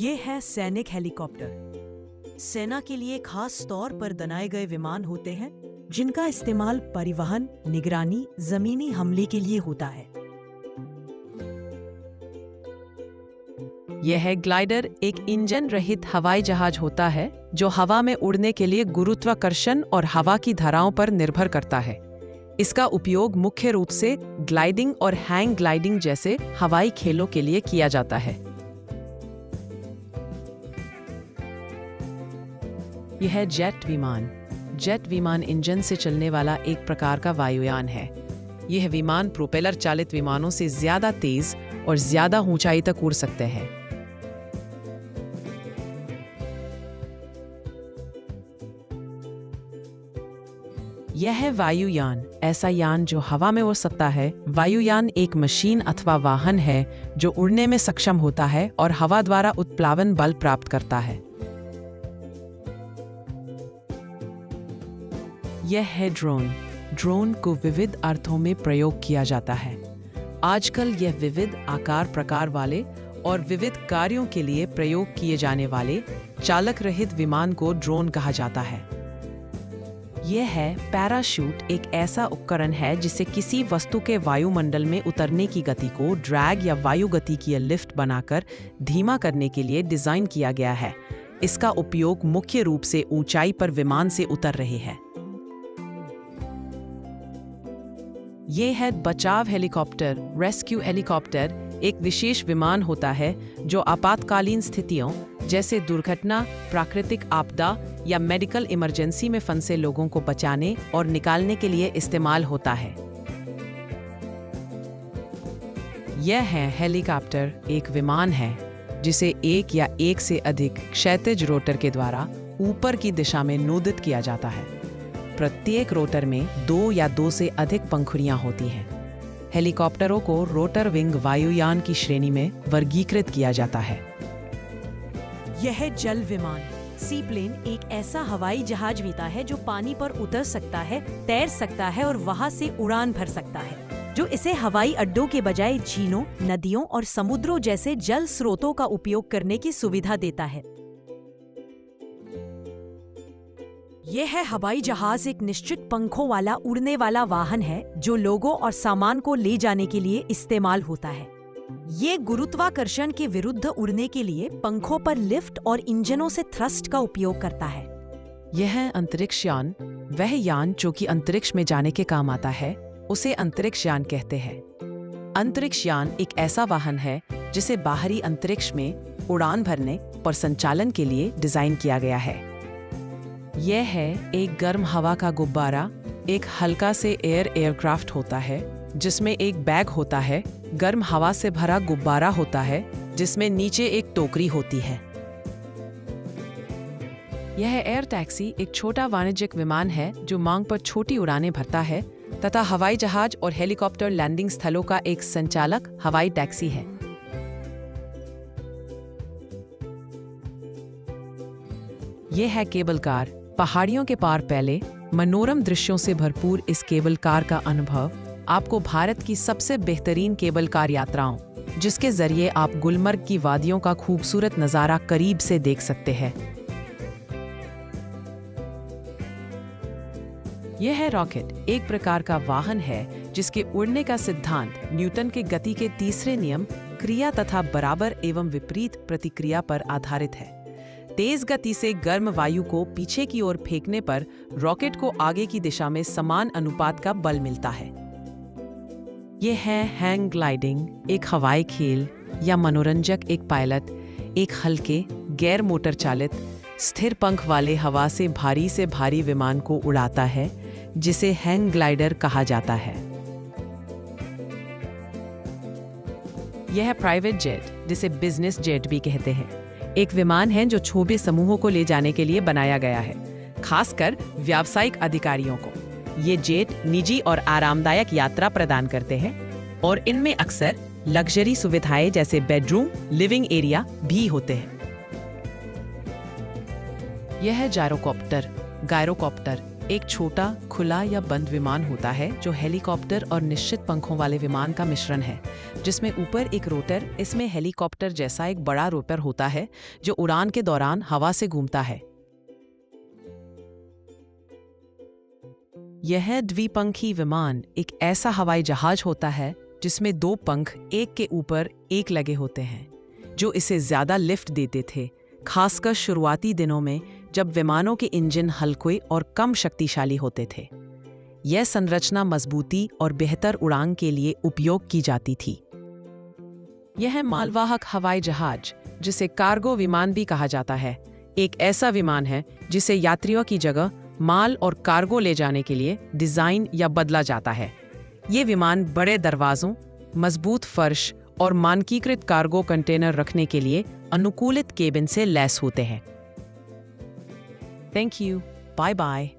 ये है सैनिक हेलीकॉप्टर। सेना के लिए खास तौर पर बनाए गए विमान होते हैं जिनका इस्तेमाल परिवहन, निगरानी, जमीनी हमले के लिए होता है। यह ग्लाइडर एक इंजन रहित हवाई जहाज होता है जो हवा में उड़ने के लिए गुरुत्वाकर्षण और हवा की धाराओं पर निर्भर करता है। इसका उपयोग मुख्य रूप से ग्लाइडिंग और हैंग ग्लाइडिंग जैसे हवाई खेलों के लिए किया जाता है। यह जेट विमान। जेट विमान इंजन से चलने वाला एक प्रकार का वायुयान है। यह विमान प्रोपेलर चालित विमानों से ज्यादा तेज और ज्यादा ऊंचाई तक उड़ सकते हैं। यह है वायुयान, ऐसा यान जो हवा में उड़ सकता है। वायुयान एक मशीन अथवा वाहन है जो उड़ने में सक्षम होता है और हवा द्वारा उत्प्लावन बल प्राप्त करता है। यह है ड्रोन। ड्रोन को विविध अर्थों में प्रयोग किया जाता है। आजकल यह विविध आकार प्रकार वाले और विविध कार्यों के लिए प्रयोग किए जाने वाले चालक रहित विमान को ड्रोन कहा जाता है। यह है पैराशूट। एक ऐसा उपकरण है जिसे किसी वस्तु के वायुमंडल में उतरने की गति को ड्रैग या वायु गति की लिफ्ट बनाकर धीमा करने के लिए डिजाइन किया गया है। इसका उपयोग मुख्य रूप से ऊंचाई पर विमान से उतर रहे हैं। यह है बचाव हेलीकॉप्टर। रेस्क्यू हेलीकॉप्टर एक विशेष विमान होता है जो आपातकालीन स्थितियों जैसे दुर्घटना, प्राकृतिक आपदा या मेडिकल इमरजेंसी में फंसे लोगों को बचाने और निकालने के लिए इस्तेमाल होता है। यह है हेलीकॉप्टर एक विमान है जिसे एक या एक से अधिक क्षैतिज रोटर के द्वारा ऊपर की दिशा में नोदित किया जाता है। प्रत्येक रोटर में 2 या 2 से अधिक पंखुड़ियां होती हैं। हेलीकॉप्टरों को रोटर विंग वायुयान की श्रेणी में वर्गीकृत किया जाता है। यह जल विमान। सी प्लेन एक ऐसा हवाई जहाज होता है जो पानी पर उतर सकता है, तैर सकता है और वहां से उड़ान भर सकता है, जो इसे हवाई अड्डों के बजाय झीलों, नदियों और समुद्रों जैसे जल स्रोतों का उपयोग करने की सुविधा देता है। यह है हवाई जहाज एक निश्चित पंखों वाला उड़ने वाला वाहन है जो लोगों और सामान को ले जाने के लिए इस्तेमाल होता है। ये गुरुत्वाकर्षण के विरुद्ध उड़ने के लिए पंखों पर लिफ्ट और इंजनों से थ्रस्ट का उपयोग करता है। यह अंतरिक्ष यान। वह यान जो कि अंतरिक्ष में जाने के काम आता है उसे अंतरिक्ष यान कहते हैं। अंतरिक्ष यान एक ऐसा वाहन है जिसे बाहरी अंतरिक्ष में उड़ान भरने और संचालन के लिए डिजाइन किया गया है। यह है एक गर्म हवा का गुब्बारा। एक हल्का से एयरक्राफ्ट होता है जिसमें एक बैग होता है। गर्म हवा से भरा गुब्बारा होता है जिसमें नीचे एक टोकरी होती है। यह एयर टैक्सी एक छोटा वाणिज्यिक विमान है जो मांग पर छोटी उड़ानें भरता है तथा हवाई जहाज और हेलीकॉप्टर लैंडिंग स्थलों का एक संचालक हवाई टैक्सी है। यह है केबल कार। पहाड़ियों के पार फैले मनोरम दृश्यों से भरपूर इस केबल कार का अनुभव आपको भारत की सबसे बेहतरीन केबल कार यात्राओं, जिसके जरिए आप गुलमर्ग की वादियों का खूबसूरत नजारा करीब से देख सकते हैं। यह है रॉकेट। एक प्रकार का वाहन है जिसके उड़ने का सिद्धांत न्यूटन के गति के तीसरे नियम क्रिया तथा बराबर एवं विपरीत प्रतिक्रिया पर आधारित है। तेज गति से गर्म वायु को पीछे की ओर फेंकने पर रॉकेट को आगे की दिशा में समान अनुपात का बल मिलता है। यह है हैंग ग्लाइडिंग। एक हवाई खेल या मनोरंजक एक पायलट एक हल्के गैर मोटर चालित स्थिर पंख वाले हवा से भारी विमान को उड़ाता है जिसे हैंग ग्लाइडर कहा जाता है। यह प्राइवेट जेट जिसे बिजनेस जेट भी कहते हैं। एक विमान है जो छोटे समूहों को ले जाने के लिए बनाया गया है, खासकर व्यावसायिक अधिकारियों को। ये जेट निजी और आरामदायक यात्रा प्रदान करते हैं और इनमें अक्सर लग्जरी सुविधाएं जैसे बेडरूम, लिविंग एरिया भी होते हैं। यह है जायरोकॉप्टर। गायरोकॉप्टर एक छोटा खुला या बंद विमान होता है जो हेलीकॉप्टर और निश्चित पंखों वाले विमान का मिश्रण है, जिसमें ऊपर एक रोटर, इसमें हेलीकॉप्टर जैसा एक बड़ा रोटर होता है जो उड़ान के दौरान हवा से घूमता है। यह द्विपंखी विमान एक ऐसा हवाई जहाज होता है जिसमें 2 पंख एक के ऊपर एक लगे होते हैं, जो इसे ज्यादा लिफ्ट देते थे, खासकर शुरुआती दिनों में जब विमानों के इंजन हल्के और कम शक्तिशाली होते थे। यह संरचना मजबूती और बेहतर उड़ान के लिए उपयोग की जाती थी। यह मालवाहक हवाई जहाज, जिसे कार्गो विमान भी कहा जाता है, एक ऐसा विमान है जिसे यात्रियों की जगह माल और कार्गो ले जाने के लिए डिजाइन या बदला जाता है। ये विमान बड़े दरवाजों, मजबूत फर्श और मानकीकृत कार्गो कंटेनर रखने के लिए अनुकूलित केबिन से लैस होते हैं। Thank you. Bye bye.